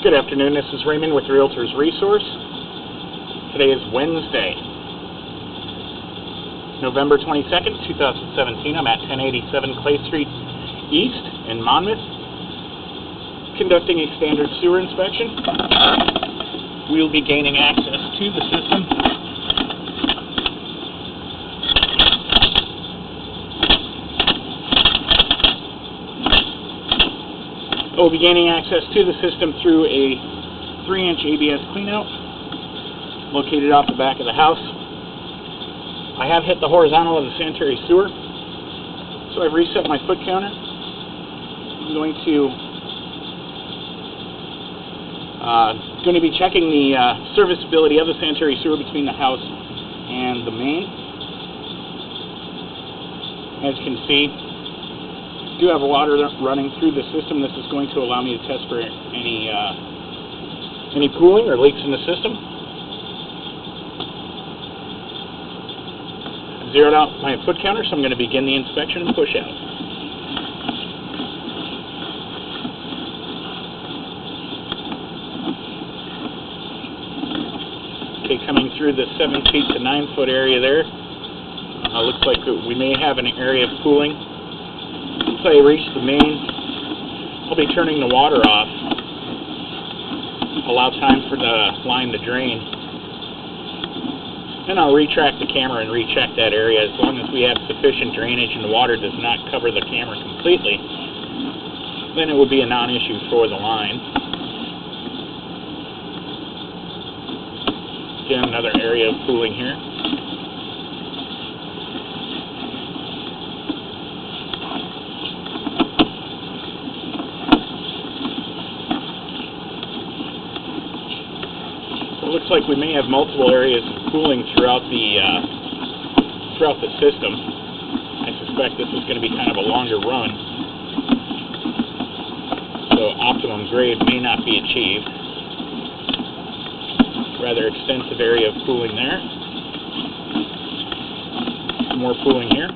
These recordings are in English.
Good afternoon, this is Raymond with Realtors Resource. Today is Wednesday, November 22nd, 2017. I'm at 1087 Clay Street East in Monmouth, conducting a standard sewer inspection. We'll be gaining access to the system. We'll be gaining access to the system through a 3-inch ABS cleanout located off the back of the house. I have hit the horizontal of the sanitary sewer, so I've reset my foot counter. I'm going to be checking the serviceability of the sanitary sewer between the house and the main. As you can see, I do have water running through the system. This is going to allow me to test for any pooling or leaks in the system. I've zeroed out my foot counter, so I'm going to begin the inspection and push out. Okay, coming through the 7 feet to 9 foot area there, looks like we may have an area of pooling. Once I reach the main, I'll be turning the water off, allow time for the line to drain. Then I'll retract the camera and recheck that area. As long as we have sufficient drainage and the water does not cover the camera completely, then it will be a non-issue for the line. Again, another area of pooling here. It looks like we may have multiple areas of pooling throughout the system. I suspect this is going to be kind of a longer run, so optimum grade may not be achieved. Rather extensive area of pooling there. Some more pooling here.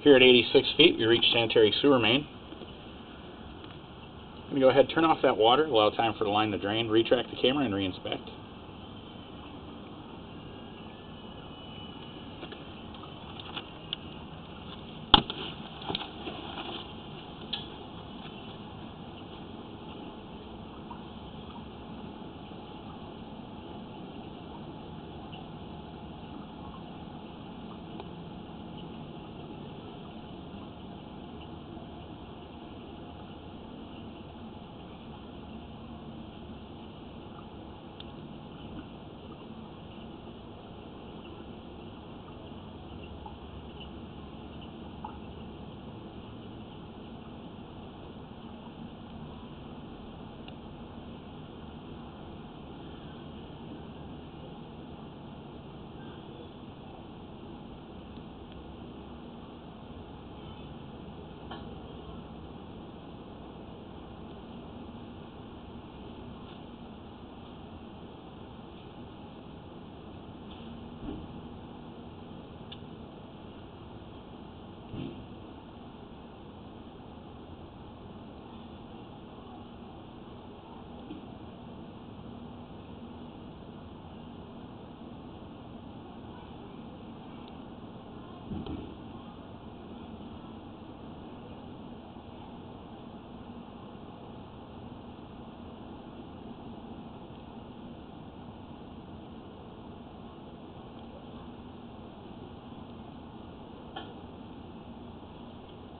Here at 86 feet, we reach sanitary sewer main. I'm going to go ahead and turn off that water, allow time for the line to drain, retract the camera, and re-inspect.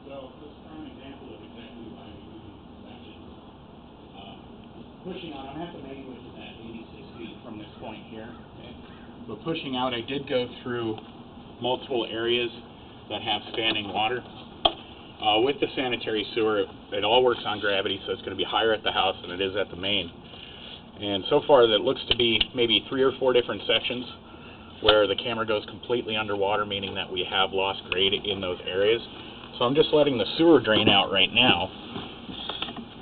So this is an example of exactly why we do these inspections. Pushing out, I'm at the main, which is at 86 feet from this point here. Okay? But pushing out, I did go through multiple areas that have standing water. With the sanitary sewer, it all works on gravity, so it's going to be higher at the house than it is at the main. And so far, that looks to be maybe 3 or 4 different sections where the camera goes completely underwater, meaning that we have lost grade in those areas. So I'm just letting the sewer drain out right now.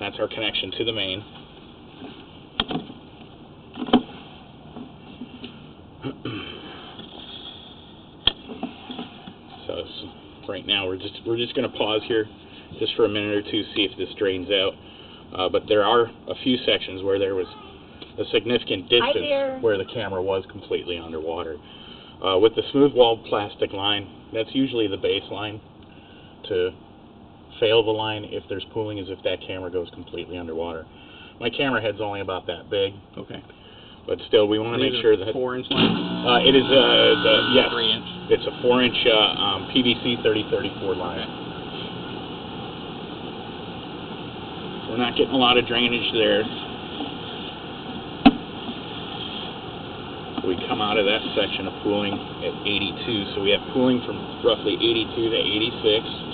That's our connection to the main. So right now we're just going to pause here, just for a minute or two, see if this drains out. But there are a few sections where there was a significant distance where the camera was completely underwater. With the smooth-walled plastic line, that's usually the baseline to fail the line if there's pooling, is if that camera goes completely underwater. My camera head's only about that big. Okay. But still, we want to make sure that 4-inch line. it is yes, 3-inch. It's a 4-inch PVC 3034 line. Okay. We're not getting a lot of drainage there. We come out of that section of pooling at 82, so we have pooling from roughly 82 to 86.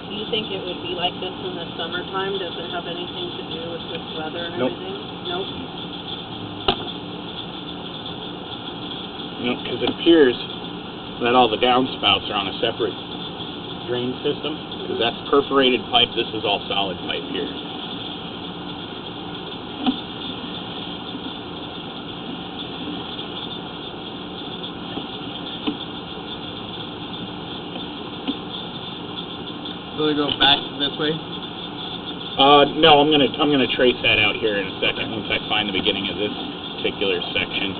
Do you think it would be like this in the summertime? Does it have anything to do with this weather and Nope. everything? Nope. No, because it appears that all the downspouts are on a separate drain system, because that's perforated pipe. This is all solid pipe here. So they go back this way? No, I'm gonna trace that out here in a second once I find the beginning of this particular section.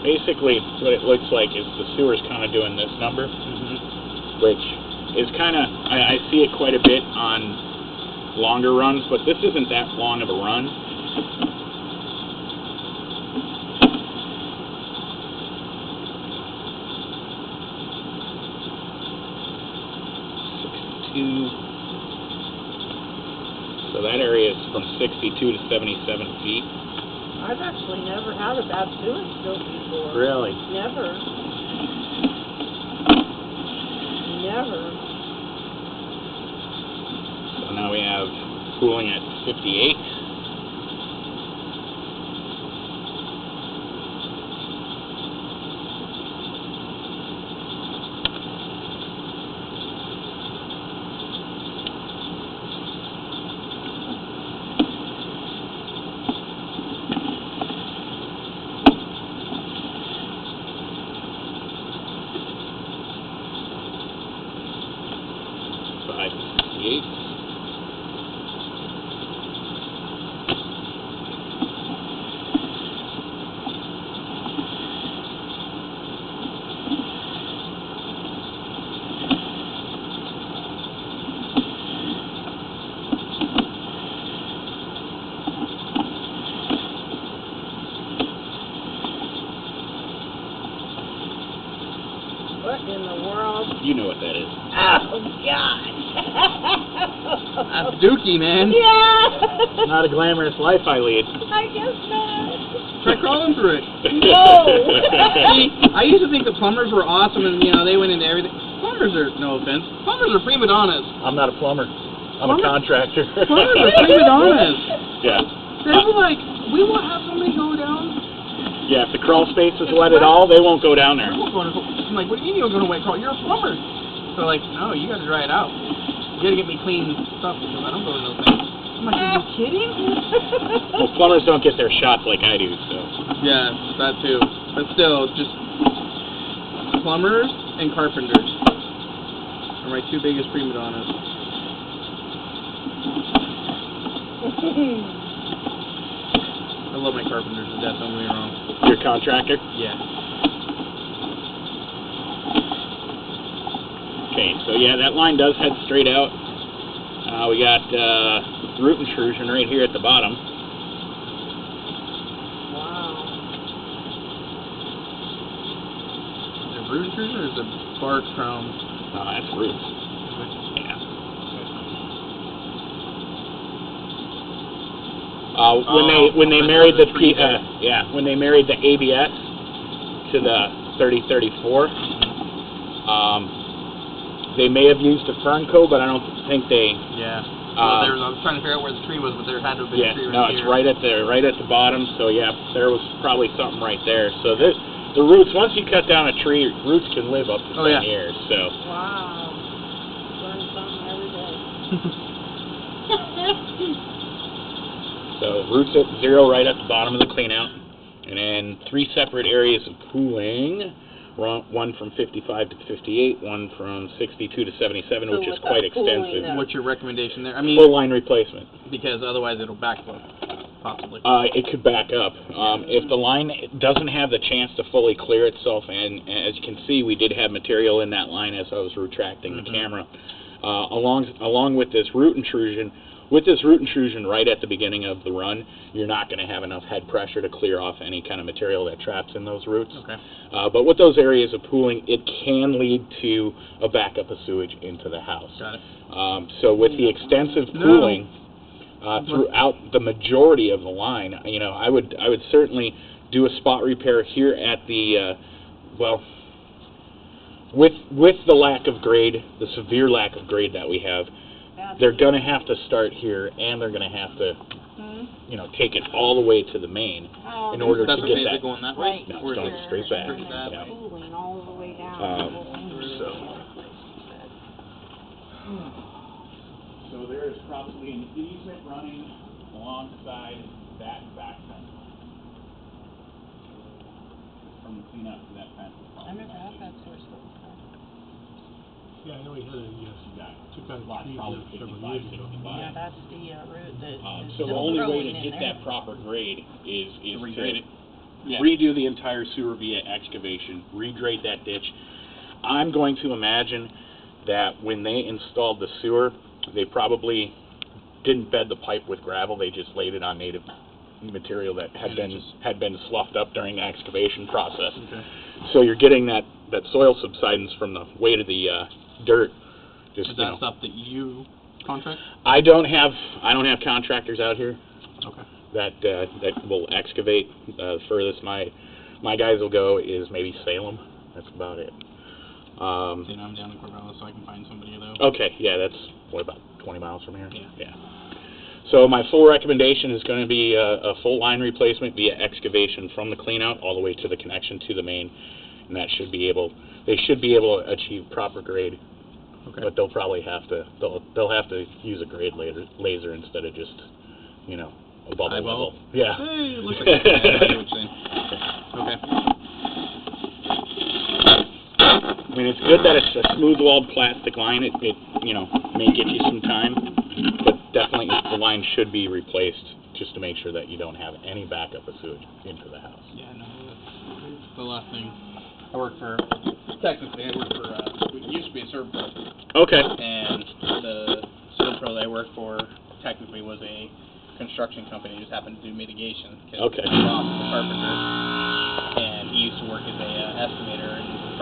Basically, what it looks like is the sewer's kind of doing this number, which is kind of, I see it quite a bit on longer runs, but this isn't that long of a run. So that area is from 62 to 77 feet. I've actually never had a bad sewage spill before. Really? Never. Never. So now we have pooling at 58. What in the world? You know what that is. Oh, God. That's dookie, man. Yeah. Not a glamorous life I lead. I guess not. Try crawling through it. No. See, I used to think the plumbers were awesome and, you know, they went into everything. Plumbers are, no offense, plumbers are prima donnas. I'm not a plumber. I'm a contractor. Plumbers are prima donnas. Yeah. They were like, we will have somebody go down. Yeah, if the crawl space is wet at all, they won't go down there. I'm like, what do you mean you don't go to wet crawl? You're a plumber. So like, no, you gotta dry it out. You gotta get me clean stuff because I don't go to those things. I'm like, are you kidding? Well, plumbers don't get their shots like I do, so. Yeah, that too. But still, just plumbers and carpenters are my two biggest prima donnas. I love my carpenters to death, don't get me wrong. Your contractor? Yeah. Okay, so yeah, that line does head straight out. We got root intrusion right here at the bottom. Wow. Is it root intrusion or is it bark from? That's roots. Yeah. When they married the when they married the ABS to the 3034, They may have used a Fernco, but I don't think they. Yeah. Well, I was trying to figure out where the tree was, but there had to have been Yeah, a tree no, right it's here. right at the bottom. So yeah, there was probably something right there. So the roots, once you cut down a tree, roots can live up to 10 years. So. Wow. Learn something every day. So roots at 0 right at the bottom of the cleanout, and then 3 separate areas of pooling. One from 55 to 58, one from 62 to 77, So which is with quite that pooling extensive. that- What's your recommendation there? I mean, Full line replacement. because otherwise it'll backflow, possibly. It could back up. If the line doesn't have the chance to fully clear itself, and as you can see, we did have material in that line as I was retracting the camera, along with this root intrusion. With this root intrusion right at the beginning of the run, you're not going to have enough head pressure to clear off any kind of material that traps in those roots. Okay. But with those areas of pooling, it can lead to a backup of sewage into the house. Got it. So with the extensive pooling throughout the majority of the line, you know, I would certainly do a spot repair here at the with the lack of grade, the severe lack of grade that we have. They're going to have to start here, and they're going to have to, you know, take it all the way to the main in order to get that. Going that way? No, it's going straight back. Yeah. Cooling all the way down. So there is probably an easement running alongside that back fence from the cleanup to that fence. I never had that source before. Yeah, I know he had a, took out a tree Probably several 55, years ago. 65. Yeah, that's the root that is So the still only way growing to in get there. that proper grade is regrade it. redo the entire sewer via excavation, regrade that ditch. I'm going to imagine that when they installed the sewer, they probably didn't bed the pipe with gravel. They just laid it on native material that had been sloughed up during the excavation process. Okay. So you're getting that soil subsidence from the weight of the dirt. Just, Is that stuff that you contract? I don't have contractors out here Okay. that will excavate. Furthest my guys will go is maybe Salem. That's about it. See, I'm down in Corvallis, so I can find somebody though. Okay, yeah, that's about 20 miles from here. Yeah. So my full recommendation is going to be a full line replacement via excavation from the cleanout all the way to the connection to the main, and they should be able to achieve proper grade. Okay. But they'll probably have to use a grade laser instead of just, you know, a bubble Eyeball? level. Yeah. Hey, it looks like that. I see what you're saying. Okay. I mean, it's good that it's a smooth-walled plastic line. It you know, may get you some time, but definitely the line should be replaced just to make sure that you don't have any backup of sewage into the house. Yeah, no, that's the last thing. I work for, technically, it used to be a Servpro. Okay. And the Servpro that I worked for technically was a construction company. It just happened to do mitigation. Okay. My boss was a carpenter, and he used to work as a estimator and